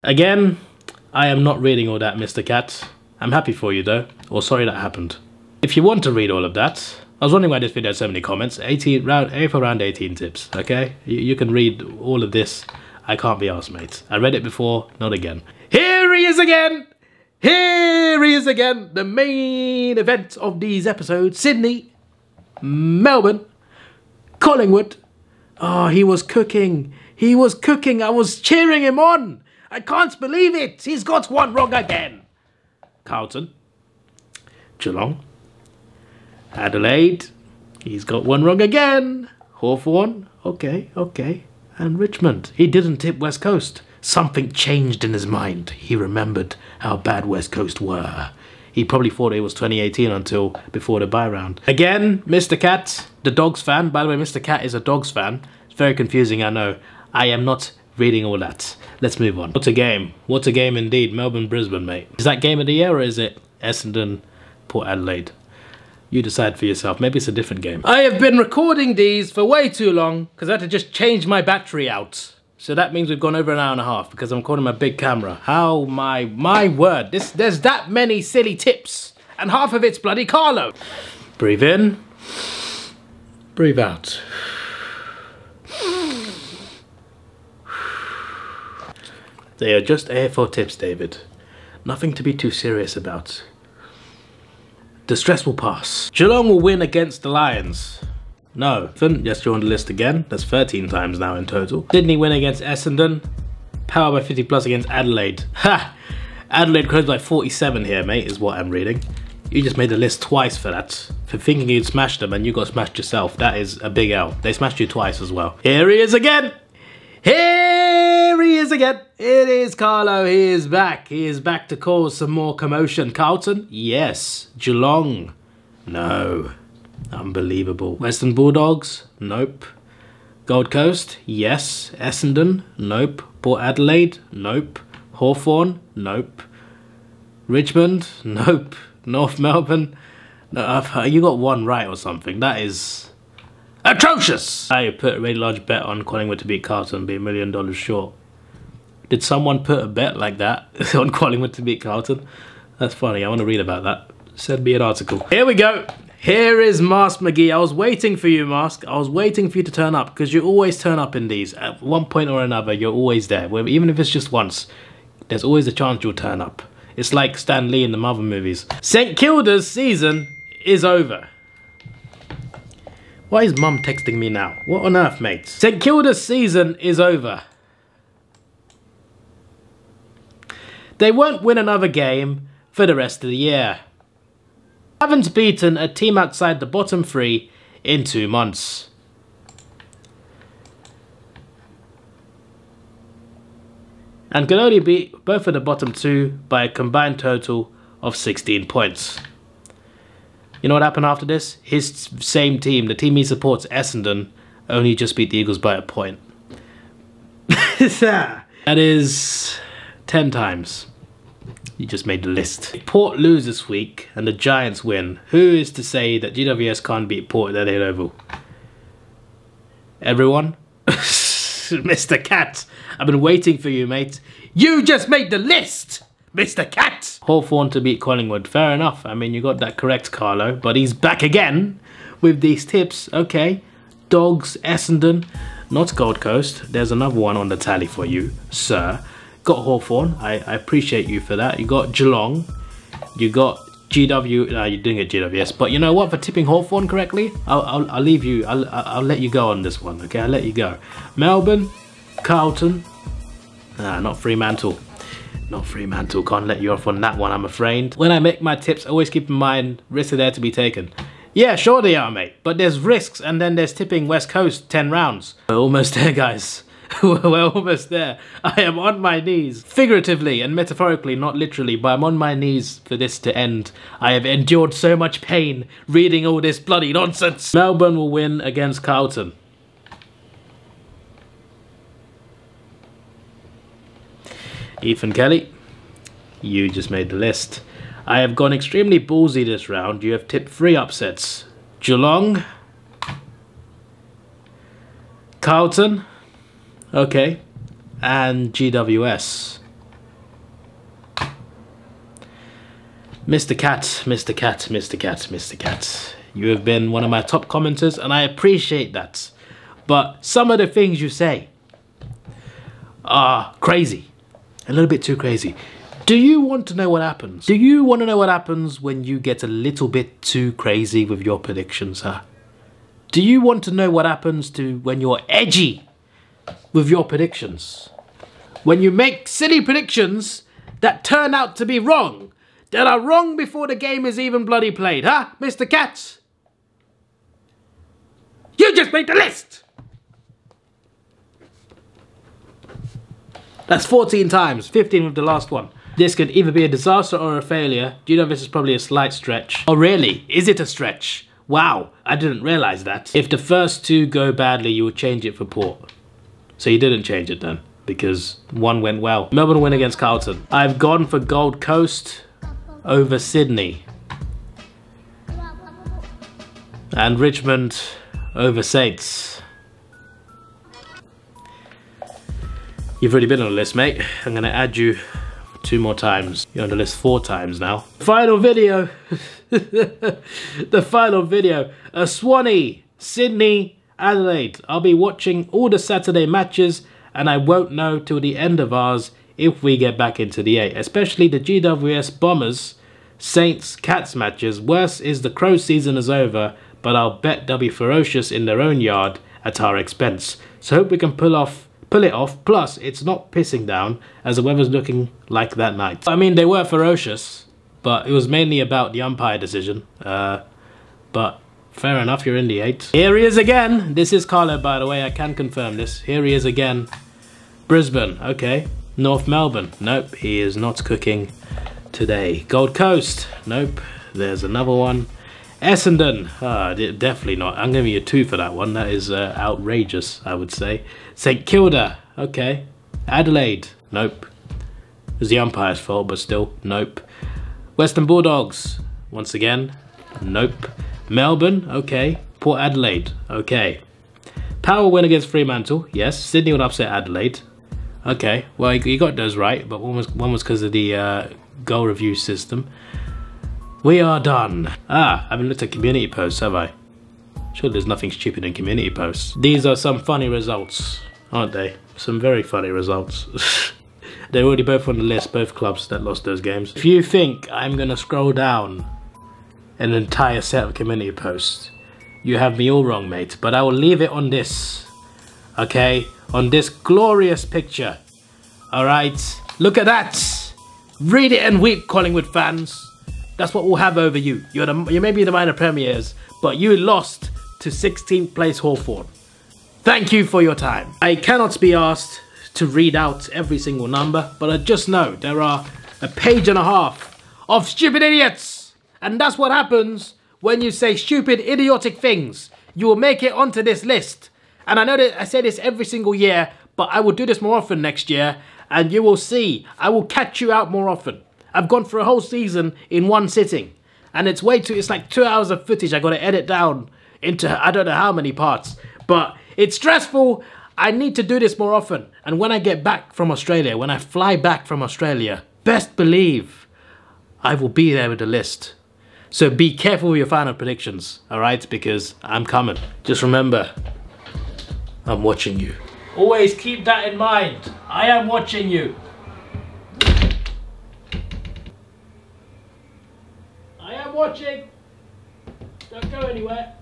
Again, I am not reading all that, Mr. Cat. I'm happy for you though, or sorry that happened. If you want to read all of that, I was wondering why this video had so many comments. Round 18 tips, okay? You can read all of this. I can't be arsed, mate. I read it before, not again. Here he is again! Here he is again! The main event of these episodes. Sydney, Melbourne, Collingwood. Oh, he was cooking. He was cooking. I was cheering him on. I can't believe it. He's got one wrong again. Carlton, Geelong, Adelaide, he's got one wrong again. Hawthorn, okay. And Richmond, he didn't tip West Coast. Something changed in his mind. He remembered how bad West Coast were. He probably thought it was 2018 until before the bye round. Again, Mr. Cat, the Dogs fan. By the way, Mr. Cat is a Dogs fan. It's very confusing, I know. I am not reading all that. Let's move on. What a game. What a game indeed. Melbourne-Brisbane, mate. Is that game of the year or is it Essendon, Port Adelaide? You decide for yourself. Maybe it's a different game. I have been recording these for way too long because I had to just change my battery out. So that means we've gone over an hour and a half because I'm recording my big camera. How my word. There's that many silly tips and half of it's bloody Carlo. Breathe in. Breathe out. They are just A4 tips, David. Nothing to be too serious about. The stress will pass. Geelong will win against the Lions. No. Yes, you're on the list again. That's 13 times now in total. Sydney win against Essendon. Power by 50 plus against Adelaide. Ha! Adelaide closed by 47 here, mate, is what I'm reading. You just made the list twice for that. For thinking you'd smashed them and you got smashed yourself. That is a big L. They smashed you twice as well. Here he is again! Here he is again. It is Carlo. He is back. He is back to cause some more commotion. Carlton? Yes. Geelong? No. Unbelievable. Western Bulldogs? Nope. Gold Coast? Yes. Essendon? Nope. Port Adelaide? Nope. Hawthorn? Nope. Richmond? Nope. North Melbourne? No, you got one right or something. That is atrocious! I put a really large bet on Collingwood to beat Carlton and be $1 million short. Did someone put a bet like that on Collingwood to beat Carlton? That's funny, I want to read about that. Send me an article. Here we go! Here is Mask McGee. I was waiting for you, Mask. I was waiting for you to turn up, because you always turn up in these. At one point or another, you're always there. Even if it's just once, there's always a chance you'll turn up. It's like Stan Lee in the Marvel movies. St Kilda's season is over. Why is Mum texting me now? What on earth, mates? St Kilda's season is over. They won't win another game for the rest of the year. Haven't beaten a team outside the bottom three in 2 months. And can only beat both of the bottom two by a combined total of 16 points. You know what happened after this? His same team, the team he supports, Essendon, only just beat the Eagles by a point. That is 10 times. You just made the list. If Port lose this week and the Giants win, who is to say that GWS can't beat Port at their Oval? Everyone? Mr. Cat, I've been waiting for you, mate. You just made the list! Mr. Cat! Hawthorn to beat Collingwood. Fair enough. I mean, you got that correct, Carlo. But he's back again with these tips. Okay. Dogs, Essendon, not Gold Coast. There's another one on the tally for you, sir. Got Hawthorn. I appreciate you for that. You got Geelong. You got GW. No, you didn't get GWS. But you know what? For tipping Hawthorn correctly, I'll leave you. I'll let you go on this one. Okay, I'll let you go. Melbourne, Carlton. Not Fremantle. Not Fremantle, can't let you off on that one, I'm afraid. When I make my tips, always keep in mind, risks are there to be taken. Yeah, sure they are, mate, but there's risks and then there's tipping West Coast 10 rounds. We're almost there, guys. We're almost there. I am on my knees, figuratively and metaphorically, not literally, but I'm on my knees for this to end. I have endured so much pain reading all this bloody nonsense. Melbourne will win against Carlton. Ethan Kelly, you just made the list. I have gone extremely ballsy this round. You have tipped 3 upsets. Geelong, Carlton, okay, and GWS. Mr. Cat, Mr. Cat, Mr. Cat, Mr. Cat. You have been one of my top commenters and I appreciate that. But some of the things you say are crazy. A little bit too crazy. Do you want to know what happens? Do you want to know what happens when you get a little bit too crazy with your predictions, huh? Do you want to know what happens to when you're edgy with your predictions? When you make silly predictions that turn out to be wrong, that are wrong before the game is even bloody played, huh, Mr. Cat? You just made the list! That's 14 times, 15 with the last one. This could either be a disaster or a failure. Do you know this is probably a slight stretch? Oh really? Is it a stretch? Wow, I didn't realize that. If the first two go badly, you would change it for port. So you didn't change it then, because one went well. Melbourne win against Carlton. I've gone for Gold Coast over Sydney. And Richmond over Saints. You've already been on the list, mate. I'm gonna add you 2 more times. You're on the list 4 times now. Final video. The final video. A Swanee, Sydney, Adelaide. I'll be watching all the Saturday matches and I won't know till the end of ours if we get back into the 8. Especially the GWS Bombers, Saints, Cats matches. Worse is the Crow season is over, but I'll bet they'll be ferocious in their own yard at our expense. So hope we can pull it off, plus it's not pissing down as the weather's looking like that night. I mean, they were ferocious, but it was mainly about the umpire decision. But fair enough, you're in the 8. Here he is again. This is Carlo, by the way, I can confirm this. Here he is again. Brisbane, okay. North Melbourne, nope, he is not cooking today. Gold Coast, nope, there's another one. Essendon, definitely not. I'm giving you 2 for that one. That is outrageous, I would say. St Kilda, okay. Adelaide, nope. It was the umpire's fault, but still, nope. Western Bulldogs, once again, nope. Melbourne, okay. Port Adelaide, okay. Power win against Fremantle, yes. Sydney would upset Adelaide. Okay, well, you got those right, but one was because of the goal review system. We are done. I haven't looked at community posts, have I? Sure, there's nothing stupid in community posts. These are some funny results, aren't they? Some very funny results. They're already both on the list, both clubs that lost those games. If you think I'm gonna scroll down an entire set of community posts, you have me all wrong, mate. But I will leave it on this, okay? On this glorious picture. Alright? Look at that! Read it and weep, Collingwood fans. That's what we'll have over you. You may be the minor premiers, but you lost to 16th place Hawthorn. Thank you for your time. I cannot be asked to read out every single number, but I just know there are a page and a half of stupid idiots. And that's what happens when you say stupid, idiotic things. You will make it onto this list. And I know that I say this every single year, but I will do this more often next year, and you will see, I will catch you out more often. I've gone for a whole season in one sitting, and it's like 2 hours of footage I gotta edit down into I don't know how many parts, but it's stressful. I need to do this more often, and when I get back from Australia, when I fly back from Australia, best believe I will be there with the list. So be careful with your final predictions, alright, because I'm coming. Just remember, I'm watching you. Always keep that in mind. I am watching you. I am watching. Don't go anywhere.